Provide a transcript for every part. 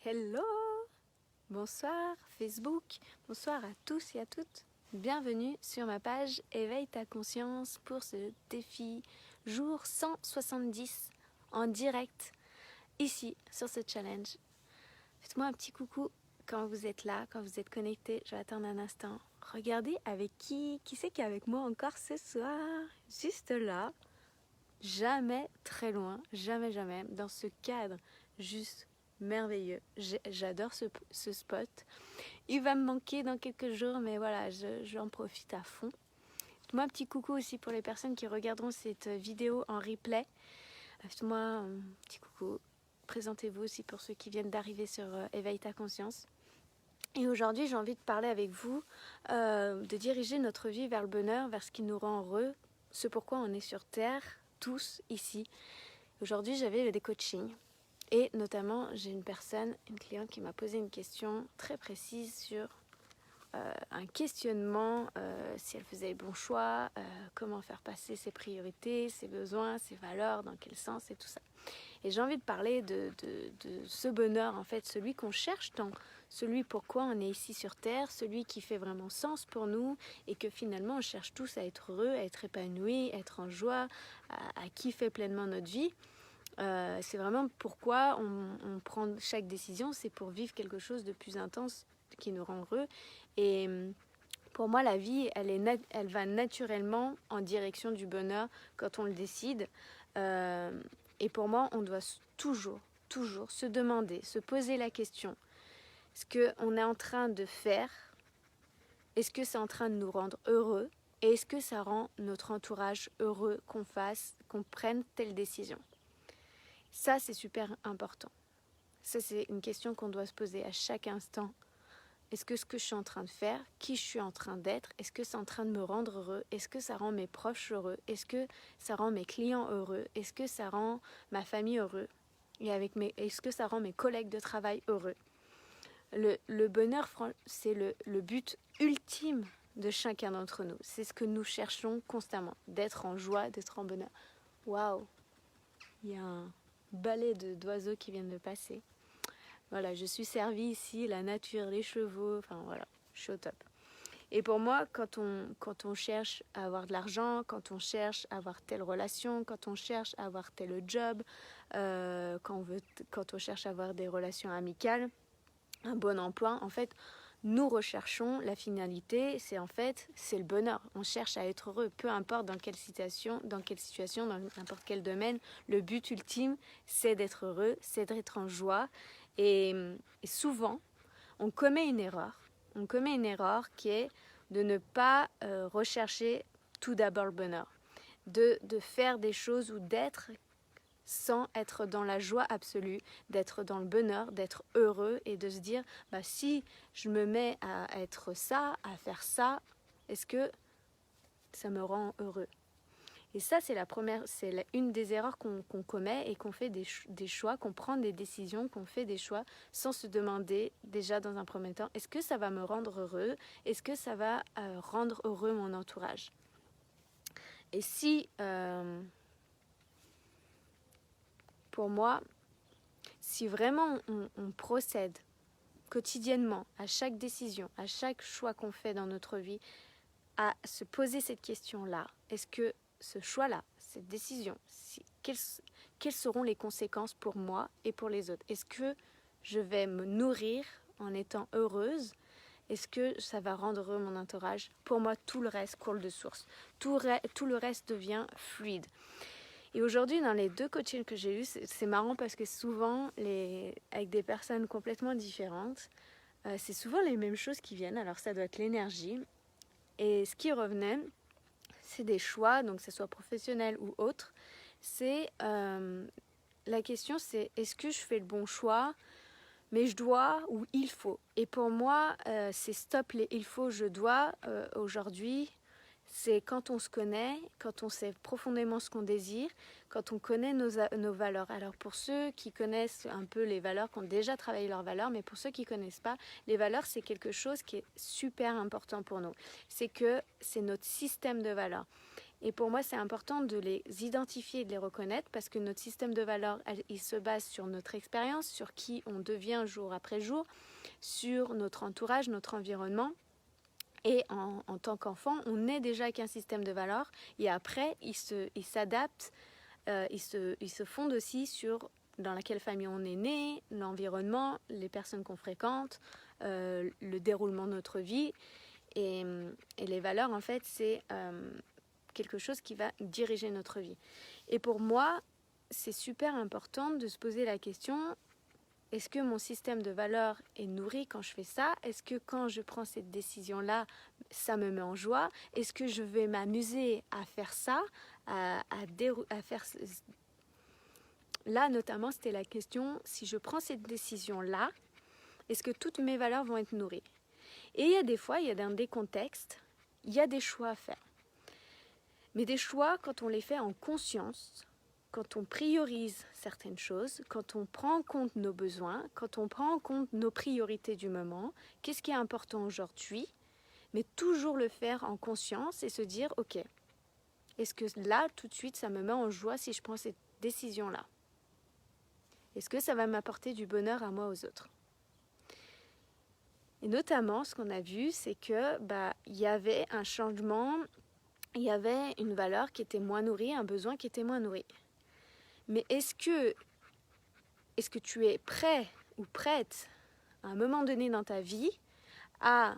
Hello! Bonsoir Facebook, bonsoir à tous et à toutes. Bienvenue sur ma page Éveille ta conscience pour ce défi jour 170 en direct ici sur ce challenge. Faites-moi un petit coucou quand vous êtes là, quand vous êtes connectés. Je vais attendre un instant. Regardez avec qui c'est qui est avec moi encore ce soir. Juste là, jamais très loin, jamais dans ce cadre juste merveilleux. J'adore ce spot. Il va me manquer dans quelques jours, mais voilà, j'en profite à fond. Faites-moi un petit coucou aussi pour les personnes qui regarderont cette vidéo en replay. Faites-moi un petit coucou. Présentez-vous aussi pour ceux qui viennent d'arriver sur Éveille ta conscience. Et aujourd'hui, j'ai envie de parler avec vous, de diriger notre vie vers le bonheur, vers ce qui nous rend heureux, ce pourquoi on est sur Terre, tous ici. Aujourd'hui, j'avais des coachings. Et notamment, j'ai une cliente qui m'a posé une question très précise sur un questionnement, si elle faisait les bons choix, comment faire passer ses priorités, ses besoins, ses valeurs, dans quel sens et tout ça. Et j'ai envie de parler de ce bonheur, en fait, celui qu'on cherche tant, celui pourquoi on est ici sur Terre, celui qui fait vraiment sens pour nous et que finalement on cherche tous à être heureux, à être épanouis, à être en joie, à kiffer pleinement notre vie. C'est vraiment pourquoi on prend chaque décision, c'est pour vivre quelque chose de plus intense qui nous rend heureux. Et pour moi, la vie, elle va naturellement en direction du bonheur quand on le décide. Et pour moi, on doit toujours se demander, se poser la question, ce qu'on est en train de faire, est-ce que c'est en train de nous rendre heureux? Et est-ce que ça rend notre entourage heureux qu'on prenne telle décision? Ça, c'est super important. Ça, c'est une question qu'on doit se poser à chaque instant. Est-ce que ce que je suis en train de faire, qui je suis en train d'être, est-ce que c'est en train de me rendre heureux? Est-ce que ça rend mes proches heureux? Est-ce que ça rend mes clients heureux? Est-ce que ça rend ma famille heureux? Et est-ce que ça rend mes collègues de travail heureux? Le bonheur, c'est le but ultime de chacun d'entre nous. C'est ce que nous cherchons constamment, d'être en joie, d'être en bonheur. Waouh! Il y a un balai d'oiseaux qui viennent de passer. Voilà, je suis servie ici, la nature, les chevaux, enfin voilà, je suis au top. Et pour moi, quand on cherche à avoir de l'argent, quand on cherche à avoir telle relation, quand on cherche à avoir tel job, quand on cherche à avoir des relations amicales, un bon emploi, en fait, nous recherchons la finalité, c'est le bonheur. On cherche à être heureux, peu importe dans quelle situation, dans n'importe quel domaine. Le but ultime, c'est d'être heureux, c'est d'être en joie. Et souvent, on commet une erreur. On commet une erreur qui est de ne pas rechercher tout d'abord le bonheur. De faire des choses ou d'être sans être dans la joie absolue, d'être dans le bonheur, d'être heureux et de se dire si je me mets à être ça, à faire ça, est-ce que ça me rend heureux? Et ça, c'est une des erreurs qu'on commet et qu'on fait des choix, qu'on prend des décisions, qu'on fait des choix sans se demander déjà dans un premier temps, est-ce que ça va me rendre heureux? Est-ce que ça va rendre heureux mon entourage? Et si, pour moi, si vraiment on procède quotidiennement à chaque décision, à chaque choix qu'on fait dans notre vie, à se poser cette question-là, est-ce que ce choix-là, cette décision, quelles seront les conséquences pour moi et pour les autres? Est-ce que je vais me nourrir en étant heureuse? Est-ce que ça va rendre heureux mon entourage? Pour moi, tout le reste coule de source. Tout le reste devient fluide. Et aujourd'hui, dans les 2 coachings que j'ai eus, c'est marrant parce que souvent, avec des personnes complètement différentes, c'est souvent les mêmes choses qui viennent. Alors ça doit être l'énergie. Et ce qui revenait, c'est des choix, donc que ce soit professionnel ou autre. La question, c'est est-ce que je fais le bon choix, mais je dois ou il faut? Et pour moi, c'est stop les il faut, je dois. Aujourd'hui, c'est quand on se connaît, quand on sait profondément ce qu'on désire, quand on connaît nos valeurs. Alors pour ceux qui connaissent un peu les valeurs, qui ont déjà travaillé leurs valeurs, mais pour ceux qui ne connaissent pas, les valeurs, c'est quelque chose qui est super important pour nous. C'est notre système de valeurs. Et pour moi, c'est important de les identifier et de les reconnaître parce que notre système de valeurs, il se base sur notre expérience, sur qui on devient jour après jour, sur notre entourage, notre environnement. Et en tant qu'enfant, on naît déjà avec un système de valeurs et après, il s'adapte, il se fonde aussi sur dans laquelle famille on est né, l'environnement, les personnes qu'on fréquente, le déroulement de notre vie. Et les valeurs, en fait, c'est quelque chose qui va diriger notre vie. Et pour moi, c'est super important de se poser la question, est-ce que mon système de valeurs est nourri quand je fais ça? Est-ce que quand je prends cette décision-là, ça me met en joie? Est-ce que je vais m'amuser à faire ça? À faire... Là, notamment, c'était la question, si je prends cette décision-là, est-ce que toutes mes valeurs vont être nourries? Et il y a des fois, il y a dans des contextes, il y a des choix à faire. Mais des choix, quand on les fait en conscience, quand on priorise certaines choses, quand on prend en compte nos besoins, quand on prend en compte nos priorités du moment, qu'est-ce qui est important aujourd'hui, mais toujours le faire en conscience et se dire, ok, est-ce que là, tout de suite, ça me met en joie si je prends cette décision-là? Est-ce que ça va m'apporter du bonheur à moi, aux autres? Et notamment, ce qu'on a vu, c'est que il y avait un changement, il y avait une valeur qui était moins nourrie, un besoin qui était moins nourri. Mais est-ce que tu es prêt ou prête à un moment donné dans ta vie à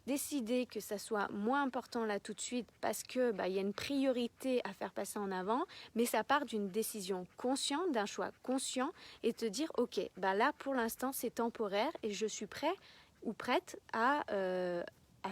décider que ça soit moins important là tout de suite parce que y a une priorité à faire passer en avant, mais ça part d'une décision consciente, d'un choix conscient et te dire ok, là pour l'instant c'est temporaire et je suis prêt ou prête à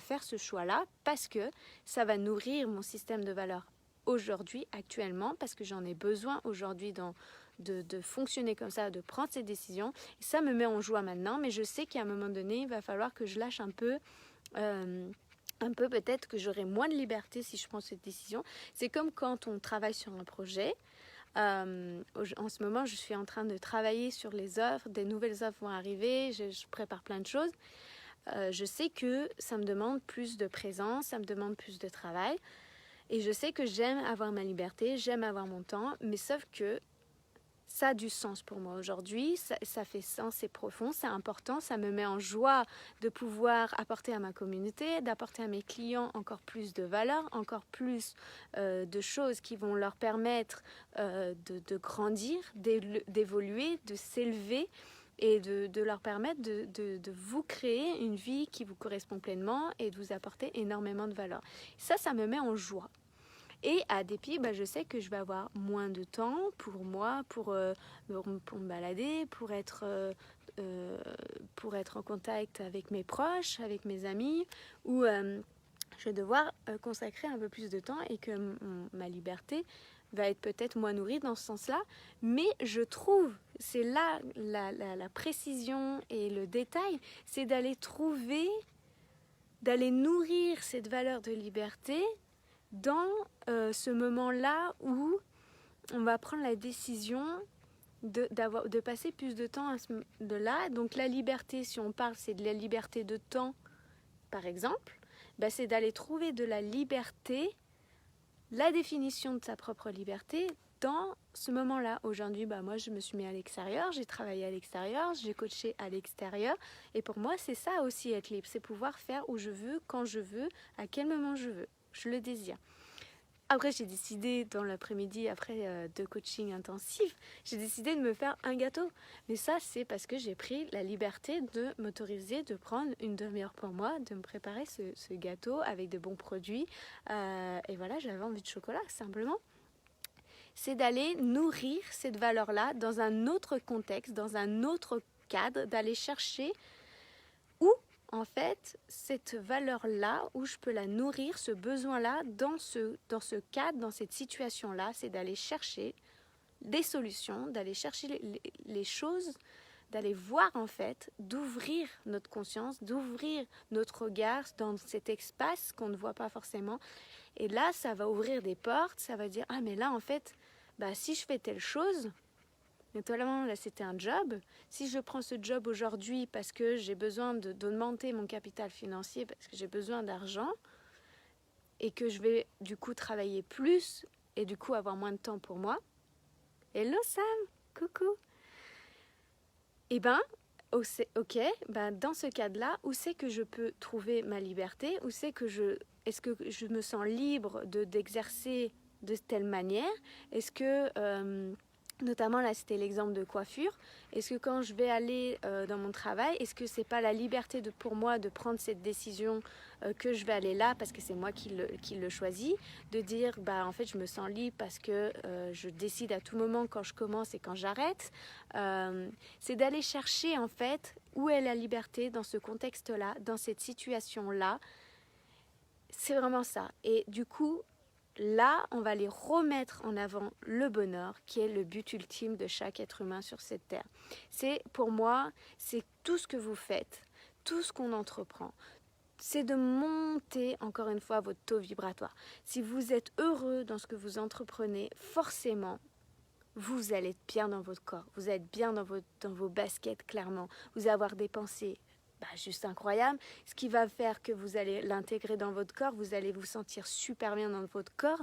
faire ce choix-là parce que ça va nourrir mon système de valeurs aujourd'hui, actuellement, parce que j'en ai besoin aujourd'hui de fonctionner comme ça, de prendre ces décisions. Et ça me met en joie maintenant, mais je sais qu'à un moment donné, il va falloir que je lâche un peu peut-être que j'aurai moins de liberté si je prends cette décision. C'est comme quand on travaille sur un projet. En ce moment, je suis en train de travailler sur les offres, des nouvelles offres vont arriver, je prépare plein de choses. Je sais que ça me demande plus de présence, ça me demande plus de travail. Et je sais que j'aime avoir ma liberté, j'aime avoir mon temps, mais sauf que ça a du sens pour moi aujourd'hui, ça fait sens, c'est profond, c'est important, ça me met en joie de pouvoir apporter à ma communauté, d'apporter à mes clients encore plus de valeur, encore plus de choses qui vont leur permettre de grandir, d'évoluer, de s'élever et de leur permettre de vous créer une vie qui vous correspond pleinement et de vous apporter énormément de valeur. Ça me met en joie. Et à dépit, je sais que je vais avoir moins de temps pour moi, pour me balader, pour être en contact avec mes proches, avec mes amis, où je vais devoir consacrer un peu plus de temps et que ma liberté va être peut-être moins nourrie dans ce sens-là. Mais je trouve, c'est là la précision et le détail, c'est d'aller nourrir cette valeur de liberté dans ce moment-là où on va prendre la décision de passer plus de temps de là. Donc la liberté, si on parle, c'est de la liberté de temps, par exemple, c'est d'aller trouver de la liberté, la définition de sa propre liberté dans ce moment-là. Aujourd'hui, moi, je me suis mis à l'extérieur, j'ai travaillé à l'extérieur, j'ai coaché à l'extérieur. Et pour moi, c'est ça aussi être libre, c'est pouvoir faire où je veux, quand je veux, à quel moment je veux. Je le désire. Après, j'ai décidé, dans l'après-midi, après 2 coachings intensifs, j'ai décidé de me faire un gâteau. Mais ça, c'est parce que j'ai pris la liberté de m'autoriser de prendre une demi-heure pour moi, de me préparer ce gâteau avec de bons produits. Et voilà, j'avais envie de chocolat, simplement. C'est d'aller nourrir cette valeur-là dans un autre contexte, dans un autre cadre, d'aller chercher où en fait, cette valeur-là, où je peux la nourrir, ce besoin-là, dans ce cadre, dans cette situation-là, c'est d'aller chercher des solutions, d'aller chercher les choses, d'aller voir en fait, d'ouvrir notre conscience, d'ouvrir notre regard dans cet espace qu'on ne voit pas forcément. Et là, ça va ouvrir des portes, ça va dire, ah mais là en fait, si je fais telle chose... Notamment, là, c'était un job. Si je prends ce job aujourd'hui parce que j'ai besoin d'augmenter mon capital financier, parce que j'ai besoin d'argent, et que je vais du coup travailler plus et du coup avoir moins de temps pour moi. Hello Sam, coucou. Et ben, ok, ben dans ce cadre-là, où c'est que je peux trouver ma liberté? Où c'est que est-ce que je me sens libre d'exercer de telle manière? Est-ce que, notamment là c'était l'exemple de coiffure, est-ce que quand je vais aller dans mon travail, est-ce que c'est pas la liberté pour moi de prendre cette décision que je vais aller là parce que c'est moi qui le choisis, de dire bah en fait je me sens libre parce que je décide à tout moment quand je commence et quand j'arrête. C'est d'aller chercher en fait où est la liberté dans ce contexte-là, dans cette situation-là. C'est vraiment ça. Et du coup, là, on va aller remettre en avant le bonheur, qui est le but ultime de chaque être humain sur cette terre. C'est, pour moi, c'est tout ce que vous faites, tout ce qu'on entreprend. C'est de monter, encore une fois, votre taux vibratoire. Si vous êtes heureux dans ce que vous entreprenez, forcément, vous allez être bien dans votre corps. Vous êtes bien dans vos baskets, clairement. Vous allez avoir des pensées juste incroyable, ce qui va faire que vous allez l'intégrer dans votre corps, vous allez vous sentir super bien dans votre corps,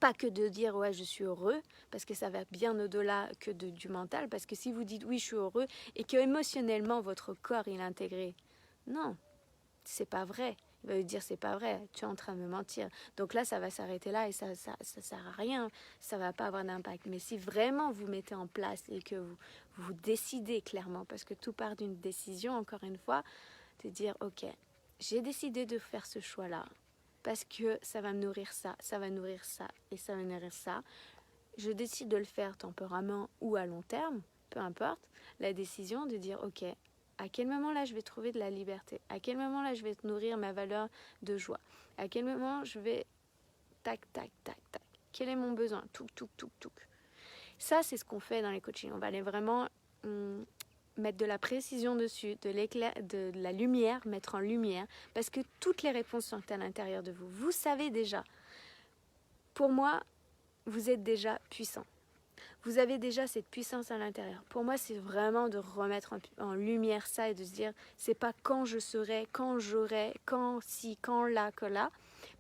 pas que de dire ouais je suis heureux, parce que ça va bien au-delà que du mental, parce que si vous dites oui je suis heureux, et que émotionnellement votre corps il est intégré, non, c'est pas vrai. Il va lui dire c'est pas vrai, tu es en train de me mentir. Donc là, ça va s'arrêter là et ça sert à rien, ça va pas avoir d'impact. Mais si vraiment vous mettez en place et que vous décidez clairement, parce que tout part d'une décision, encore une fois, de dire ok, j'ai décidé de faire ce choix-là parce que ça va me nourrir ça, ça va nourrir ça et ça va nourrir ça. Je décide de le faire temporairement ou à long terme, peu importe. La décision de dire ok, à quel moment là je vais trouver de la liberté? À quel moment là je vais nourrir ma valeur de joie? À quel moment je vais tac, tac, tac, tac? Quel est mon besoin? Touc, touc, touc, touc. Ça, c'est ce qu'on fait dans les coachings. On va aller vraiment mettre de la précision dessus, de la lumière, mettre en lumière, parce que toutes les réponses sont à l'intérieur de vous. Vous savez déjà. Pour moi, vous êtes déjà puissant. Vous avez déjà cette puissance à l'intérieur. Pour moi, c'est vraiment de remettre en lumière ça et de se dire, c'est pas quand je serai, quand j'aurai, quand si, quand là, que là.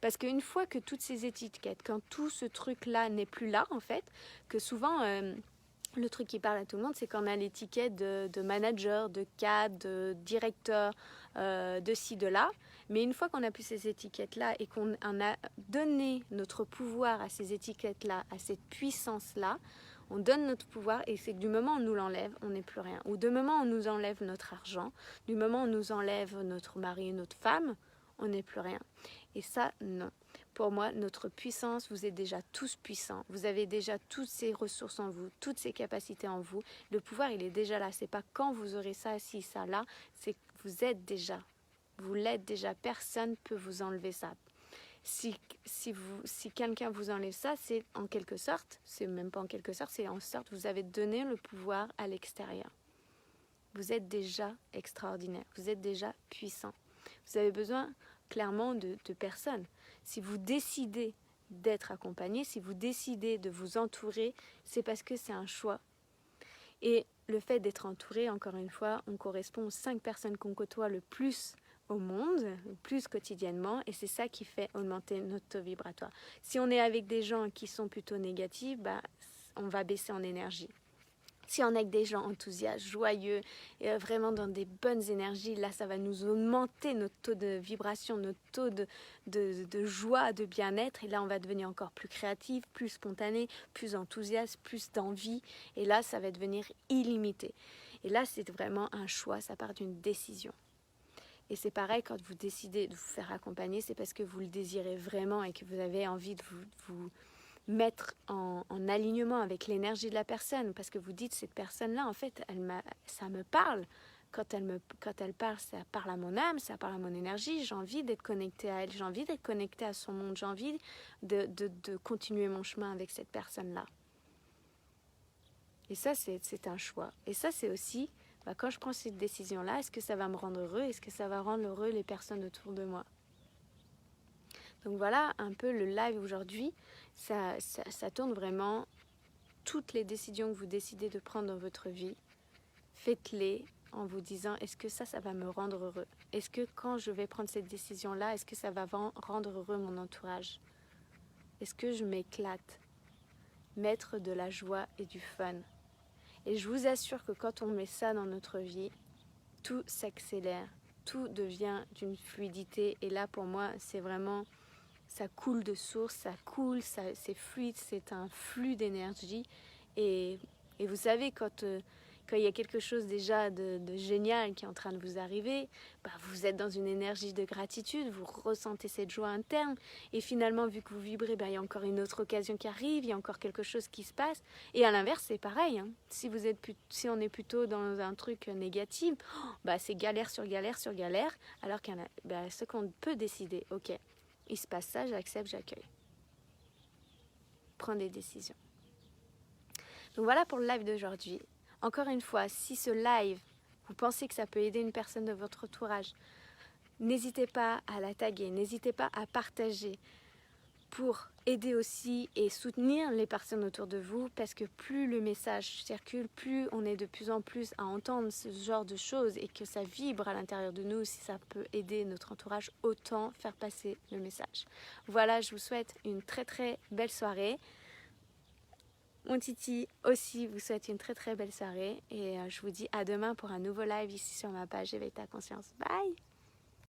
Parce qu'une fois que toutes ces étiquettes, quand tout ce truc-là n'est plus là, en fait, que souvent, le truc qui parle à tout le monde, c'est qu'on a l'étiquette de manager, de cadre, de directeur, de ci, de là. Mais une fois qu'on a plus ces étiquettes-là et qu'on a donné notre pouvoir à ces étiquettes-là, à cette puissance-là, on donne notre pouvoir et c'est que du moment où on nous l'enlève, on n'est plus rien. Ou du moment où on nous enlève notre argent, du moment où on nous enlève notre mari, notre femme, on n'est plus rien. Et ça, non. Pour moi, notre puissance, vous êtes déjà tous puissants. Vous avez déjà toutes ces ressources en vous, toutes ces capacités en vous. Le pouvoir, il est déjà là. C'est pas quand vous aurez ça, ci, ça, là. C'est que vous êtes déjà. Vous l'êtes déjà. Personne ne peut vous enlever ça. Si quelqu'un vous enlève ça, c'est en quelque sorte, c'est même pas en quelque sorte, c'est en sorte, vous avez donné le pouvoir à l'extérieur. Vous êtes déjà extraordinaire. Vous êtes déjà puissant. Vous avez besoin clairement de personne. Si vous décidez d'être accompagné, si vous décidez de vous entourer, c'est parce que c'est un choix. Et le fait d'être entouré, encore une fois, on correspond aux 5 personnes qu'on côtoie le plus au monde, le plus quotidiennement, et c'est ça qui fait augmenter notre taux vibratoire. Si on est avec des gens qui sont plutôt négatifs, on va baisser en énergie. Si on est avec des gens enthousiastes, joyeux, et vraiment dans des bonnes énergies, là, ça va nous augmenter notre taux de vibration, notre taux de joie, de bien-être. Et là, on va devenir encore plus créatif, plus spontané, plus enthousiaste, plus d'envie. Et là, ça va devenir illimité. Et là, c'est vraiment un choix, ça part d'une décision. Et c'est pareil, quand vous décidez de vous faire accompagner, c'est parce que vous le désirez vraiment et que vous avez envie de vous mettre en alignement avec l'énergie de la personne, parce que vous dites cette personne-là, en fait, ça me parle. Quand elle parle, ça parle à mon âme, ça parle à mon énergie. J'ai envie d'être connectée à elle, j'ai envie d'être connectée à son monde, j'ai envie de continuer mon chemin avec cette personne-là. Et ça, c'est un choix. Et ça, c'est aussi, quand je prends cette décision-là, est-ce que ça va me rendre heureux? Est-ce que ça va rendre heureux les personnes autour de moi? Donc voilà un peu le live aujourd'hui. Ça tourne vraiment toutes les décisions que vous décidez de prendre dans votre vie. Faites-les en vous disant est-ce que ça va me rendre heureux? Est-ce que quand je vais prendre cette décision-là, est-ce que ça va rendre heureux mon entourage? Est-ce que je m'éclate? Mettre de la joie et du fun. Et je vous assure que quand on met ça dans notre vie, tout s'accélère, tout devient d'une fluidité. Et là, pour moi, c'est vraiment, ça coule de source, ça coule, c'est fluide, c'est un flux d'énergie. Et vous savez, quand il y a quelque chose déjà de génial qui est en train de vous arriver, bah vous êtes dans une énergie de gratitude, vous ressentez cette joie interne. Et finalement, vu que vous vibrez, bah, il y a encore une autre occasion qui arrive, il y a encore quelque chose qui se passe. Et à l'inverse, c'est pareil. Hein. Si on est plutôt dans un truc négatif, bah, c'est galère sur galère sur galère. Alors qu'il y en a, bah, ce qu'on peut décider, ok, il se passe ça, j'accepte, j'accueille. Prends des décisions. Donc voilà pour le live d'aujourd'hui. Encore une fois, si ce live, vous pensez que ça peut aider une personne de votre entourage, n'hésitez pas à la taguer, n'hésitez pas à partager pour aider aussi et soutenir les personnes autour de vous, parce que plus le message circule, plus on est de plus en plus à entendre ce genre de choses et que ça vibre à l'intérieur de nous, si ça peut aider notre entourage, autant faire passer le message. Voilà, je vous souhaite une très très belle soirée. Mon Titi aussi vous souhaite une très très belle soirée et je vous dis à demain pour un nouveau live ici sur ma page Éveille ta conscience. Bye!